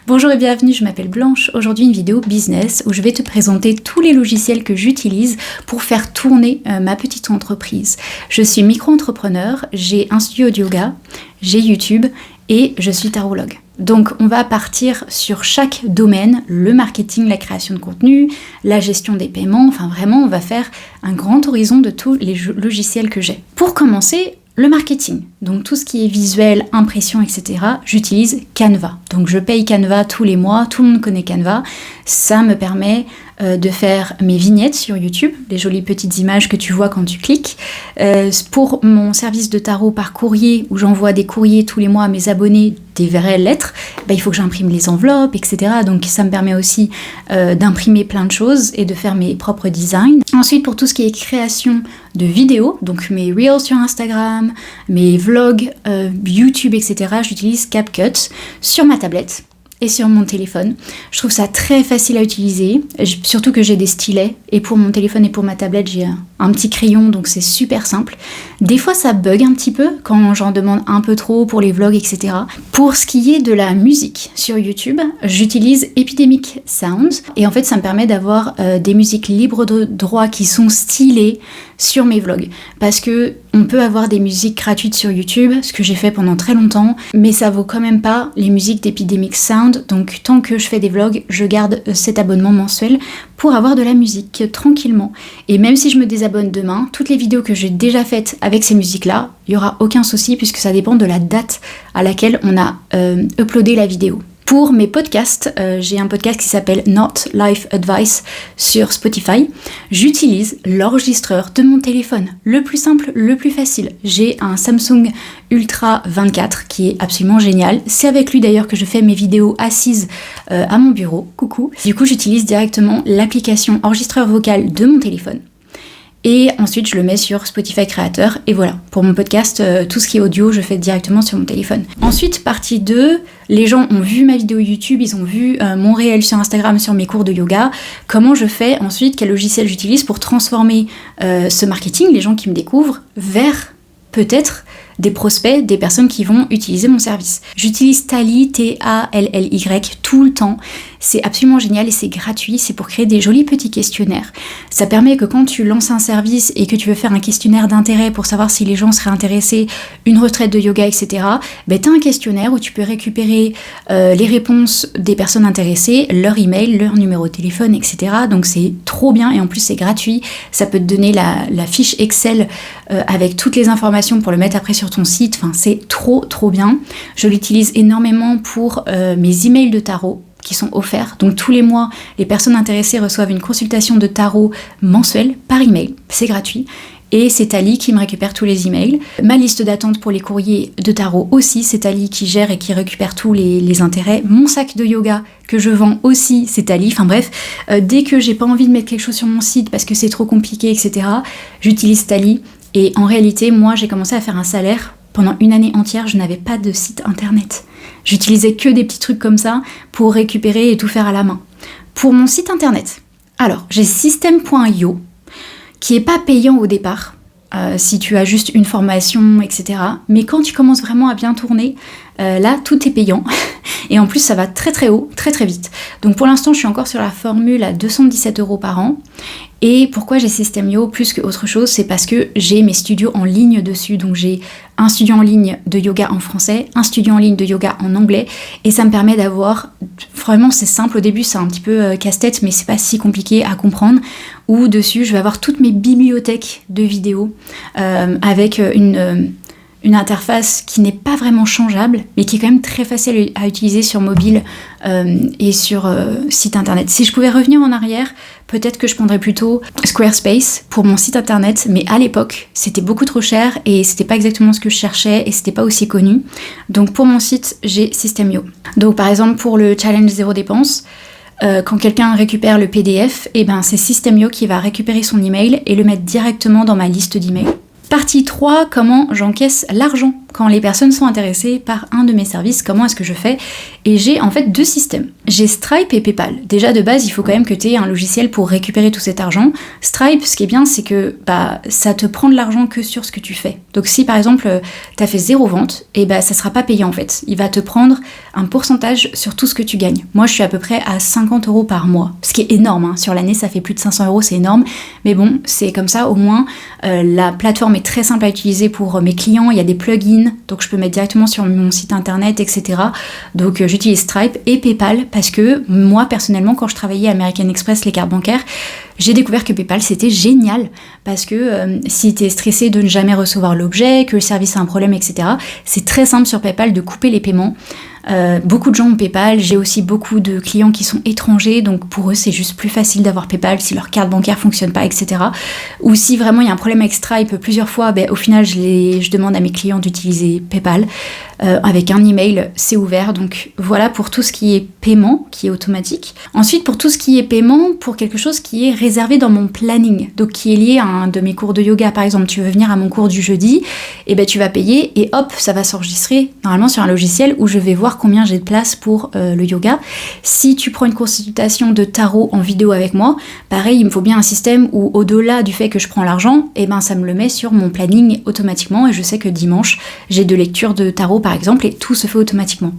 Bonjour et bienvenue, je m'appelle Blanche. Aujourd'hui une vidéo business où je vais te présenter tous les logiciels que j'utilise pour faire tourner ma petite entreprise. Je suis micro-entrepreneur, j'ai un studio de yoga, j'ai YouTube et je suis tarologue. Donc on va partir sur chaque domaine, le marketing, la création de contenu, la gestion des paiements, enfin vraiment on va faire un grand horizon de tous les logiciels que j'ai. Pour commencer, le marketing, donc tout ce qui est visuel, impression, etc., j'utilise Canva. Donc je paye Canva tous les mois, tout le monde connaît Canva. Ça me permet de faire mes vignettes sur YouTube, les jolies petites images que tu vois quand tu cliques. Pour mon service de tarot par courrier, où j'envoie des courriers tous les mois à mes abonnés, des vraies lettres, il faut que j'imprime les enveloppes, etc. Donc ça me permet aussi d'imprimer plein de choses et de faire mes propres designs. Ensuite, pour tout ce qui est création de vidéos, donc mes reels sur Instagram, mes vlogs, YouTube, etc., j'utilise CapCut sur ma tablette et sur mon téléphone. Je trouve ça très facile à utiliser, surtout que j'ai des stylets, et pour mon téléphone et pour ma tablette, j'ai un petit crayon, donc c'est super simple. Des fois, ça bug un petit peu quand j'en demande un peu trop pour les vlogs, etc. Pour ce qui est de la musique sur YouTube, j'utilise Epidemic Sound, et en fait, ça me permet d'avoir des musiques libres de droit qui sont stylées sur mes vlogs, parce que on peut avoir des musiques gratuites sur YouTube, ce que j'ai fait pendant très longtemps, mais ça vaut quand même pas les musiques d'Epidemic Sound, donc tant que je fais des vlogs, je garde cet abonnement mensuel pour avoir de la musique tranquillement. Et même si je me désabonne demain, toutes les vidéos que j'ai déjà faites avec ces musiques-là, il n'y aura aucun souci puisque ça dépend de la date à laquelle on a uploadé la vidéo. Pour mes podcasts, j'ai un podcast qui s'appelle Not Life Advice sur Spotify. J'utilise l'enregistreur de mon téléphone, le plus simple, le plus facile. J'ai un Samsung Ultra 24 qui est absolument génial. C'est avec lui d'ailleurs que je fais mes vidéos assises à mon bureau. Coucou. Du coup, j'utilise directement l'application enregistreur vocal de mon téléphone. Et ensuite, je le mets sur Spotify Creator. Et voilà, pour mon podcast, tout ce qui est audio, je fais directement sur mon téléphone. Ensuite, partie 2, les gens ont vu ma vidéo YouTube, ils ont vu mon réel sur Instagram sur mes cours de yoga. Comment je fais ensuite, quel logiciel j'utilise pour transformer ce marketing, les gens qui me découvrent, vers peut-être des prospects, des personnes qui vont utiliser mon service. J'utilise Tally, T-A-L-L-Y, tout le temps. C'est absolument génial et c'est gratuit, c'est pour créer des jolis petits questionnaires. Ça permet que quand tu lances un service et que tu veux faire un questionnaire d'intérêt pour savoir si les gens seraient intéressés, une retraite de yoga, etc., tu as un questionnaire où tu peux récupérer les réponses des personnes intéressées, leur email, leur numéro de téléphone, etc. Donc c'est trop bien et en plus c'est gratuit. Ça peut te donner la fiche Excel avec toutes les informations pour le mettre après sur ton site. Enfin, c'est trop bien. Je l'utilise énormément pour mes emails de tarot qui sont offerts. Donc tous les mois, les personnes intéressées reçoivent une consultation de tarot mensuelle par email. C'est gratuit. Et c'est Tally qui me récupère tous les emails. Ma liste d'attente pour les courriers de tarot aussi, c'est Tally qui gère et qui récupère tous les intérêts. Mon sac de yoga que je vends aussi, c'est Tally. Enfin bref, dès que j'ai pas envie de mettre quelque chose sur mon site parce que c'est trop compliqué, etc., j'utilise Tally. Et en réalité, moi, j'ai commencé à faire un salaire. Pendant une année entière, je n'avais pas de site internet. J'utilisais que des petits trucs comme ça pour récupérer et tout faire à la main. Pour mon site internet, alors, j'ai System.io, qui est pas payant au départ, si tu as juste une formation, etc. Mais quand tu commences vraiment à bien tourner, là, tout est payant. Et en plus, ça va très très haut, très très vite. Donc pour l'instant, je suis encore sur la formule à 217 € par an. Et pourquoi j'ai System.io plus qu'autre chose, c'est parce que j'ai mes studios en ligne dessus. Donc j'ai un studio en ligne de yoga en français, un studio en ligne de yoga en anglais. Et ça me permet d'avoir... Vraiment, c'est simple. Au début, c'est un petit peu casse-tête, mais c'est pas si compliqué à comprendre. Où dessus, je vais avoir toutes mes bibliothèques de vidéos avec une interface qui n'est pas vraiment changeable, mais qui est quand même très facile à utiliser sur mobile et sur site internet. Si je pouvais revenir en arrière, peut-être que je prendrais plutôt Squarespace pour mon site internet, mais à l'époque, c'était beaucoup trop cher et c'était pas exactement ce que je cherchais et c'était pas aussi connu. Donc pour mon site, j'ai System.io. Donc par exemple, pour le challenge 0 dépense, quand quelqu'un récupère le PDF, c'est System.io qui va récupérer son email et le mettre directement dans ma liste d'emails. Partie 3, comment j'encaisse l'argent quand les personnes sont intéressées par un de mes services, comment est-ce que je fais? Et j'ai en fait 2 systèmes. j'ai Stripe et PayPal. Déjà de base, il faut quand même que tu aies un logiciel pour récupérer tout cet argent. Stripe, ce qui est bien, c'est que ça te prend de l'argent que sur ce que tu fais. Donc si par exemple, tu as fait 0 vente, et ça sera pas payé en fait. Il va te prendre un pourcentage sur tout ce que tu gagnes. Moi, je suis à peu près à 50 € par mois, ce qui est énorme. Hein. Sur l'année, ça fait plus de 500 €, c'est énorme. Mais bon, c'est comme ça, au moins, la plateforme est très simple à utiliser pour mes clients. Il y a des plugins, donc je peux mettre directement sur mon site internet, etc. Donc j'utilise Stripe et PayPal parce que moi personnellement quand je travaillais à American Express les cartes bancaires, j'ai découvert que PayPal c'était génial parce que si tu es stressé de ne jamais recevoir l'objet, que le service a un problème, etc., c'est très simple sur PayPal de couper les paiements. Beaucoup de gens ont PayPal, j'ai aussi beaucoup de clients qui sont étrangers, donc pour eux c'est juste plus facile d'avoir PayPal si leur carte bancaire fonctionne pas, etc. Ou si vraiment il y a un problème avec Stripe plusieurs fois, au final je demande à mes clients d'utiliser PayPal. Avec un email, c'est ouvert, donc voilà pour tout ce qui est paiement, qui est automatique. Ensuite pour tout ce qui est paiement, pour quelque chose qui est réservé dans mon planning, donc qui est lié à un de mes cours de yoga par exemple, tu veux venir à mon cours du jeudi, et tu vas payer et hop, ça va s'enregistrer normalement sur un logiciel où je vais voir combien j'ai de place pour le yoga. Si tu prends une consultation de tarot en vidéo avec moi, pareil, il me faut bien un système où au-delà du fait que je prends l'argent, ça me le met sur mon planning automatiquement et je sais que dimanche, j'ai 2 lectures de tarot par exemple et tout se fait automatiquement.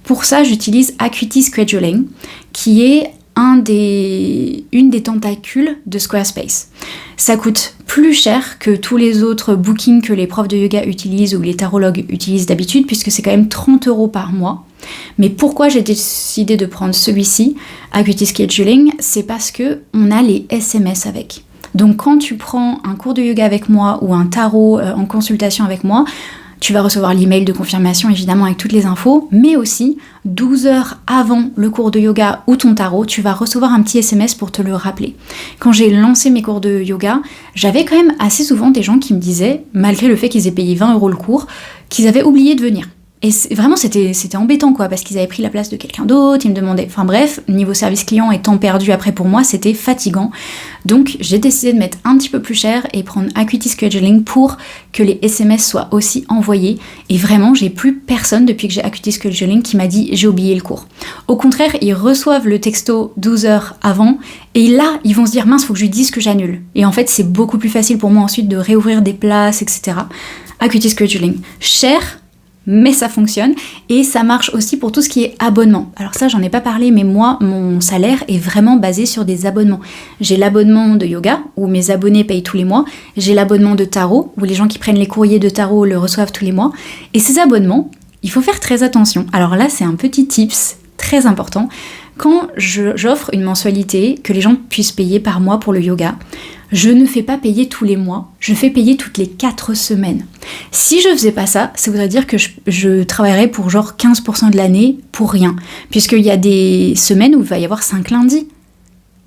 Pour ça, j'utilise Acuity Scheduling qui est une des tentacules de Squarespace. Ça coûte plus cher que tous les autres bookings que les profs de yoga utilisent ou les tarologues utilisent d'habitude puisque c'est quand même 30 € par mois. Mais pourquoi j'ai décidé de prendre celui-ci, Acuity Scheduling, c'est parce que on a les SMS avec. Donc quand tu prends un cours de yoga avec moi ou un tarot en consultation avec moi, tu vas recevoir l'email de confirmation évidemment avec toutes les infos, mais aussi 12 heures avant le cours de yoga ou ton tarot, tu vas recevoir un petit SMS pour te le rappeler. Quand j'ai lancé mes cours de yoga, j'avais quand même assez souvent des gens qui me disaient, malgré le fait qu'ils aient payé 20 € le cours, qu'ils avaient oublié de venir. Et vraiment, c'était embêtant, quoi, parce qu'ils avaient pris la place de quelqu'un d'autre, ils me demandaient... Enfin bref, niveau service client et temps perdu après pour moi, c'était fatigant. Donc, j'ai décidé de mettre un petit peu plus cher et prendre Acuity Scheduling pour que les SMS soient aussi envoyés. Et vraiment, j'ai plus personne depuis que j'ai Acuity Scheduling qui m'a dit « j'ai oublié le cours ». Au contraire, ils reçoivent le texto 12 heures avant et là, ils vont se dire « mince, faut que je lui dise que j'annule ». Et en fait, c'est beaucoup plus facile pour moi ensuite de réouvrir des places, etc. Acuity Scheduling, cher, mais ça fonctionne et ça marche aussi pour tout ce qui est abonnement. Alors ça, j'en ai pas parlé, mais moi, mon salaire est vraiment basé sur des abonnements. J'ai l'abonnement de yoga, où mes abonnés payent tous les mois. J'ai l'abonnement de tarot, où les gens qui prennent les courriers de tarot le reçoivent tous les mois. Et ces abonnements, il faut faire très attention. Alors là, c'est un petit tips très important. Quand j'offre une mensualité que les gens puissent payer par mois pour le yoga, je ne fais pas payer tous les mois, je fais payer toutes les 4 semaines. Si je faisais pas ça, ça voudrait dire que je travaillerais pour genre 15% de l'année pour rien. Puisqu'il y a des semaines où il va y avoir 5 lundis.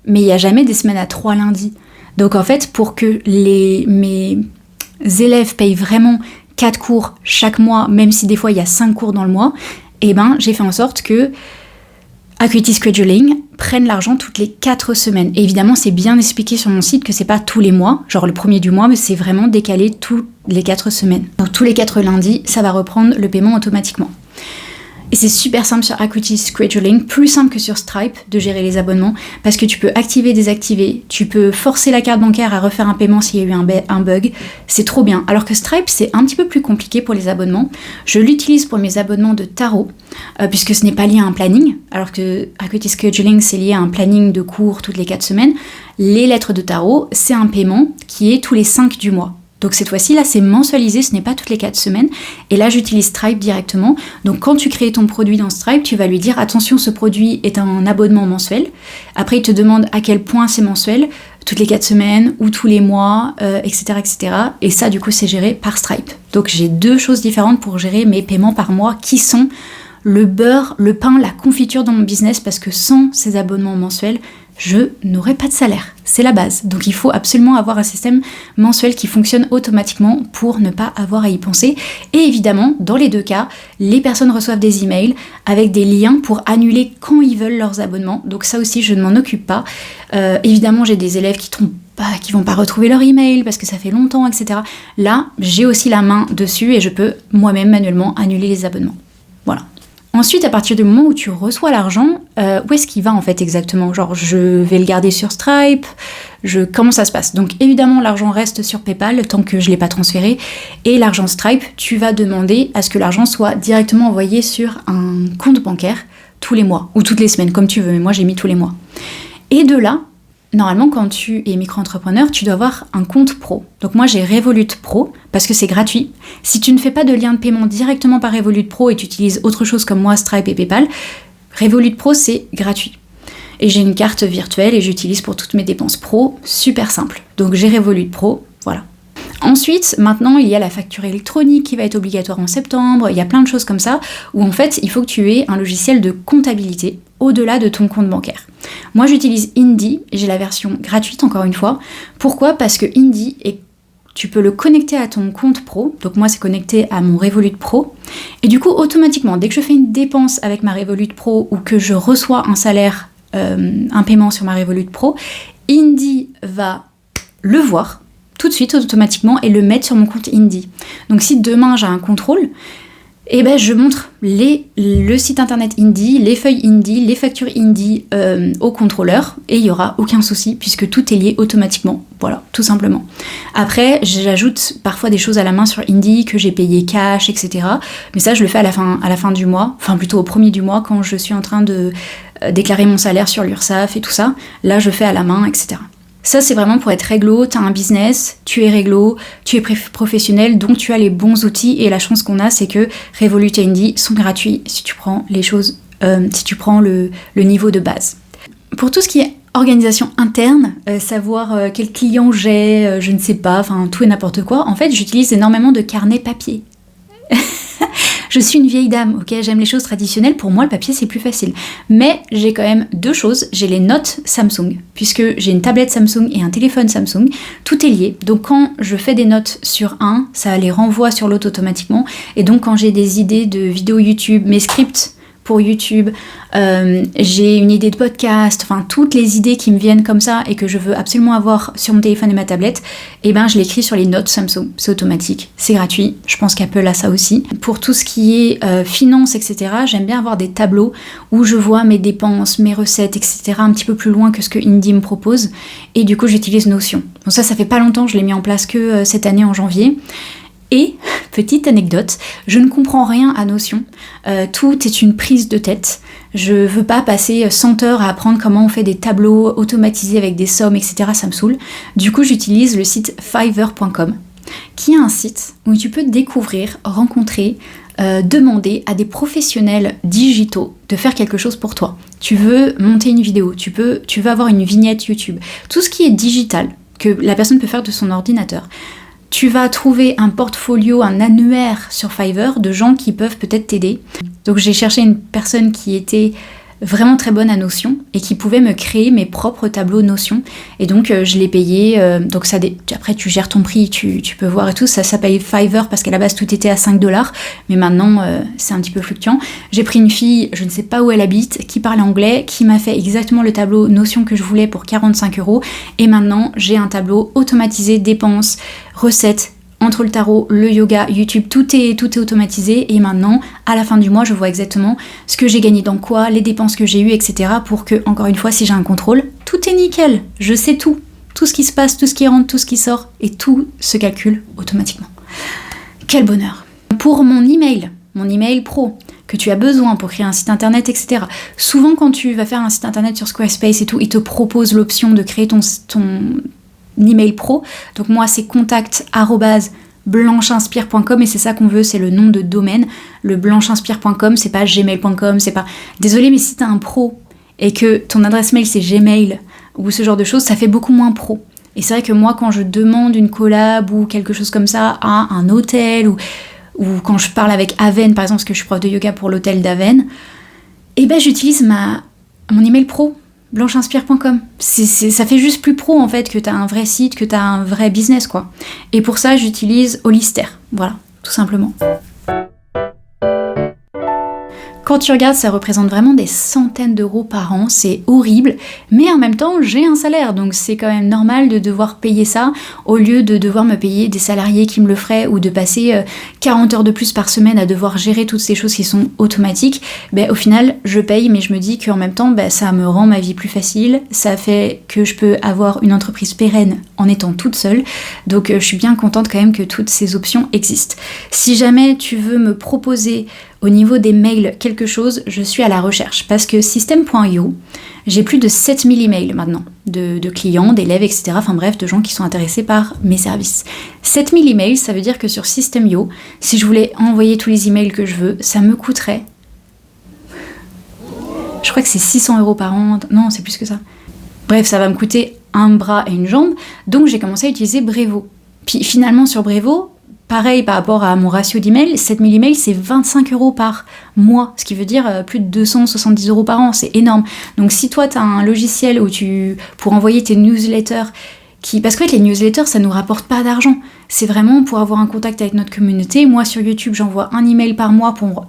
Mais il n'y a jamais des semaines à 3 lundis. Donc en fait, pour que mes élèves payent vraiment 4 cours chaque mois, même si des fois il y a 5 cours dans le mois, j'ai fait en sorte que Acuity Scheduling prennent l'argent toutes les 4 semaines. Et évidemment, c'est bien expliqué sur mon site que c'est pas tous les mois, genre le premier du mois, mais c'est vraiment décalé tous les 4 semaines. Donc tous les 4 lundis, ça va reprendre le paiement automatiquement. Et c'est super simple sur Acuity Scheduling, plus simple que sur Stripe de gérer les abonnements, parce que tu peux activer, désactiver, tu peux forcer la carte bancaire à refaire un paiement s'il y a eu un bug, c'est trop bien. Alors que Stripe, c'est un petit peu plus compliqué pour les abonnements. Je l'utilise pour mes abonnements de tarot, puisque ce n'est pas lié à un planning, alors que Acuity Scheduling, c'est lié à un planning de cours toutes les 4 semaines. Les lettres de tarot, c'est un paiement qui est tous les 5 du mois. Donc cette fois-ci, là, c'est mensualisé, ce n'est pas toutes les 4 semaines. Et là, j'utilise Stripe directement. Donc quand tu crées ton produit dans Stripe, tu vas lui dire « Attention, ce produit est un abonnement mensuel ». Après, il te demande à quel point c'est mensuel, toutes les 4 semaines ou tous les mois, etc., etc. Et ça, du coup, c'est géré par Stripe. Donc j'ai 2 choses différentes pour gérer mes paiements par mois qui sont le beurre, le pain, la confiture dans mon business parce que sans ces abonnements mensuels, je n'aurai pas de salaire. C'est la base. Donc il faut absolument avoir un système mensuel qui fonctionne automatiquement pour ne pas avoir à y penser. Et évidemment, dans les 2 cas, les personnes reçoivent des emails avec des liens pour annuler quand ils veulent leurs abonnements. Donc ça aussi, je ne m'en occupe pas. Évidemment, j'ai des élèves qui vont pas retrouver leur email parce que ça fait longtemps, etc. Là, j'ai aussi la main dessus et je peux moi-même manuellement annuler les abonnements. Voilà. Ensuite, à partir du moment où tu reçois l'argent, où est-ce qu'il va en fait exactement? Genre, je vais le garder sur Stripe, comment ça se passe? Donc évidemment, l'argent reste sur PayPal tant que je ne l'ai pas transféré. Et l'argent Stripe, tu vas demander à ce que l'argent soit directement envoyé sur un compte bancaire tous les mois, ou toutes les semaines, comme tu veux, mais moi j'ai mis tous les mois. Et de là, normalement, quand tu es micro-entrepreneur, tu dois avoir un compte pro. Donc moi, j'ai Revolut Pro parce que c'est gratuit. Si tu ne fais pas de lien de paiement directement par Revolut Pro et tu utilises autre chose comme moi, Stripe et PayPal, Revolut Pro, c'est gratuit. Et j'ai une carte virtuelle et j'utilise pour toutes mes dépenses pro, super simple. Donc j'ai Revolut Pro, voilà. Ensuite, maintenant, il y a la facture électronique qui va être obligatoire en septembre. Il y a plein de choses comme ça où en fait, il faut que tu aies un logiciel de comptabilité au-delà de ton compte bancaire. Moi, j'utilise Indy, j'ai la version gratuite encore une fois. Pourquoi? Parce que Indy, tu peux le connecter à ton compte pro. Donc moi, c'est connecté à mon Revolut Pro. Et du coup, automatiquement, dès que je fais une dépense avec ma Revolut Pro ou que je reçois un salaire, un paiement sur ma Revolut Pro, Indy va le voir tout de suite automatiquement et le mettre sur mon compte Indy. Donc si demain j'ai un contrôle, et ben je montre le site internet Indy, les feuilles Indy, les factures Indy au contrôleur et il n'y aura aucun souci puisque tout est lié automatiquement. Voilà, tout simplement. Après, j'ajoute parfois des choses à la main sur Indy que j'ai payé cash, etc. Mais ça, je le fais à la fin du mois, enfin plutôt au premier du mois quand je suis en train de déclarer mon salaire sur l'URSSAF et tout ça. Là, je fais à la main, etc. Ça, c'est vraiment pour être réglo, tu as un business, tu es réglo, tu es professionnel, donc tu as les bons outils. Et la chance qu'on a, c'est que Revolut et Indy sont gratuits si tu prends les choses, si tu prends le niveau de base. Pour tout ce qui est organisation interne, savoir quel client j'ai, je ne sais pas, enfin tout et n'importe quoi, en fait, j'utilise énormément de carnets papier. Je suis une vieille dame, ok, j'aime les choses traditionnelles, pour moi le papier c'est plus facile. Mais j'ai quand même deux choses, j'ai les notes Samsung, puisque j'ai une tablette Samsung et un téléphone Samsung, tout est lié. Donc quand je fais des notes sur un, ça les renvoie sur l'autre automatiquement. Et donc quand j'ai des idées de vidéos YouTube, mes scripts pour YouTube, j'ai une idée de podcast, enfin toutes les idées qui me viennent comme ça et que je veux absolument avoir sur mon téléphone et ma tablette, et ben je l'écris sur les notes Samsung, c'est automatique, c'est gratuit, je pense qu'Apple a ça aussi. Pour tout ce qui est finance, etc., j'aime bien avoir des tableaux où je vois mes dépenses, mes recettes, etc., un petit peu plus loin que ce que Indy me propose, et du coup j'utilise Notion. Donc ça fait pas longtemps, je l'ai mis en place que cette année en janvier. Et, petite anecdote, je ne comprends rien à Notion, tout est une prise de tête, je veux pas passer 100 heures à apprendre comment on fait des tableaux automatisés avec des sommes, etc., ça me saoule. Du coup, j'utilise le site fiverr.com, qui est un site où tu peux découvrir, rencontrer, demander à des professionnels digitaux de faire quelque chose pour toi. Tu veux monter une vidéo, tu veux avoir une vignette YouTube, tout ce qui est digital, que la personne peut faire de son ordinateur. Tu vas trouver un portfolio, un annuaire sur Fiverr de gens qui peuvent peut-être t'aider. Donc j'ai cherché une personne qui était vraiment très bonne à Notion et qui pouvait me créer mes propres tableaux Notion. Et donc je l'ai payé. Donc après tu gères ton prix, tu peux voir et tout. Ça s'appelle Fiverr parce qu'à la base tout était à 5$. Mais maintenant c'est un petit peu fluctuant. J'ai pris une fille, je ne sais pas où elle habite, qui parle anglais, qui m'a fait exactement le tableau Notion que je voulais pour 45€. Et maintenant j'ai un tableau automatisé, dépenses, recettes, entre le tarot, le yoga, YouTube, tout est automatisé et maintenant, à la fin du mois, je vois exactement ce que j'ai gagné dans quoi, les dépenses que j'ai eues, etc. pour que, encore une fois, si j'ai un contrôle, tout est nickel, je sais tout ce qui se passe, tout ce qui rentre, tout ce qui sort et tout se calcule automatiquement. Quel bonheur! Pour mon email pro, que tu as besoin pour créer un site internet, etc. Souvent, quand tu vas faire un site internet sur Squarespace et tout, il te propose l'option de créer ton email pro. Donc moi c'est contact@blanchinspire.com et c'est ça qu'on veut, c'est le nom de domaine. Le blanchinspire.com, c'est pas gmail.com, c'est pas... Désolé, mais si t'as un pro et que ton adresse mail c'est Gmail ou ce genre de choses, ça fait beaucoup moins pro. Et c'est vrai que moi quand je demande une collab ou quelque chose comme ça à un hôtel ou quand je parle avec Aven par exemple, parce que je suis prof de yoga pour l'hôtel d'Aven, et ben j'utilise mon email pro, blanchinspire.com. Ça fait juste plus pro en fait, que t'as un vrai site, que t'as un vrai business quoi. Et pour ça j'utilise Holister, voilà, tout simplement. Quand tu regardes, ça représente vraiment des centaines d'euros par an, c'est horrible, mais en même temps, j'ai un salaire, donc c'est quand même normal de devoir payer ça, au lieu de devoir me payer des salariés qui me le feraient, ou de passer 40 heures de plus par semaine à devoir gérer toutes ces choses qui sont automatiques. Au final, je paye, mais je me dis qu'en même temps, ça me rend ma vie plus facile, ça fait que je peux avoir une entreprise pérenne en étant toute seule, donc je suis bien contente quand même que toutes ces options existent. Si jamais tu veux me proposer au niveau des mails quelque chose, je suis à la recherche, parce que System.io, j'ai plus de 7000 emails maintenant, de clients, d'élèves, etc. Enfin bref, de gens qui sont intéressés par mes services. 7000 emails, ça veut dire que sur System.io, si je voulais envoyer tous les emails que je veux, ça me coûterait... Je crois que c'est 600 € par an, non, c'est plus que ça. Bref, ça va me coûter un bras et une jambe, donc j'ai commencé à utiliser Brevo. Puis finalement sur Brevo, pareil par rapport à mon ratio d'emails, 7000 emails c'est 25 € par mois, ce qui veut dire plus de 270 € par an, c'est énorme. Donc si toi tu as un logiciel où pour envoyer tes newsletters, parce que les newsletters ça nous rapporte pas d'argent, c'est vraiment pour avoir un contact avec notre communauté. Moi sur YouTube j'envoie un email par mois pour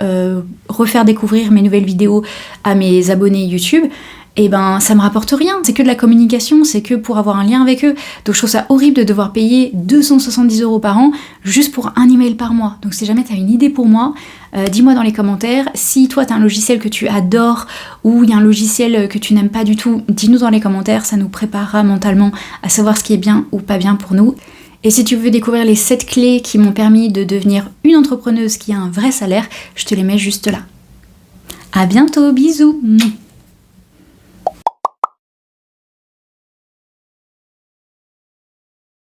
refaire découvrir mes nouvelles vidéos à mes abonnés YouTube. Et ça me rapporte rien, c'est que de la communication, c'est que pour avoir un lien avec eux. Donc je trouve ça horrible de devoir payer 270 € par an juste pour un email par mois. Donc si jamais tu as une idée pour moi, dis-moi dans les commentaires. Si toi tu as un logiciel que tu adores ou il y a un logiciel que tu n'aimes pas du tout, dis-nous dans les commentaires, ça nous préparera mentalement à savoir ce qui est bien ou pas bien pour nous. Et si tu veux découvrir les 7 clés qui m'ont permis de devenir une entrepreneuse qui a un vrai salaire, je te les mets juste là. À bientôt, bisous.